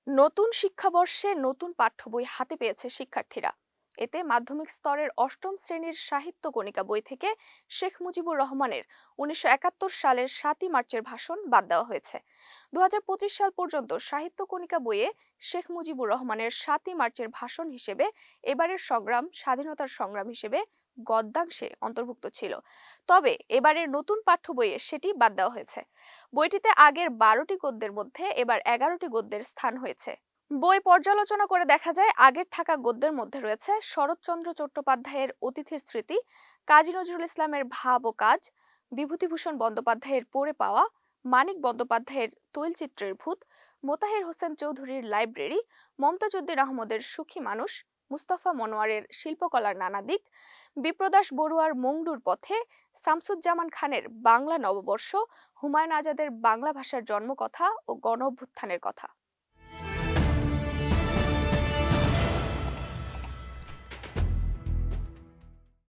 নতুন শিক্ষাবর্ষে নতুন পাঠ্য বই হাতে পেয়েছে শিক্ষার্থীরা। এতে মাধ্যমিক স্তরের অষ্টম শ্রেণীর সাহিত্য কণিকা বই থেকে শেখ মুজিবুর রহমানের 1971 সালের 7ই মার্চের ভাষণ বাদ দেওয়া হয়েছে। 2025 সাল পর্যন্ত সাহিত্য কণিকা বইয়ে শেখ মুজিবুর রহমানের 7ই মার্চের ভাষণ হিসেবে এবারের সংগ্রাম স্বাধীনতার সংগ্রাম হিসেবে গদ্যাংশে অন্তর্ভুক্ত ছিল। তবে এবারের নতুন পাঠ্য বইয়ে সেটি বাদ দেওয়া হয়েছে। বইটিতে আগের 12টি গদ্যের মধ্যে এবার 11টি গদ্যের স্থান হয়েছে। বই পর্যালোচনা করে দেখা যায় আগের থাকা গদ্যের মধ্যে রয়েছে শরৎচন্দ্র চট্টোপাধ্যায়ের অতিথির স্মৃতি, কাজী নজরুল ইসলামের ভাব ও কাজ, বিভূতিভূষণ বন্দ্যোপাধ্যায়ের পড়ে পাওয়া, মানিক বন্দ্যোপাধ্যায়ের তৈলচিত্রের ভূত, মোতাহের হোসেন চৌধুরীর লাইব্রেরি, মমতাজ উদ্দিন আহমদের সুখী মানুষ, মুস্তফা মনোয়ারের শিল্পকলার নানা দিক, বিপ্রদাস বড়ুয়ার মংডুর পথে, শামসুজ্জামান খানের বাংলা নববর্ষ, হুমায়ুন আজাদের বাংলা ভাষার জন্মকথা ও গণ অভ্যুত্থানের কথা।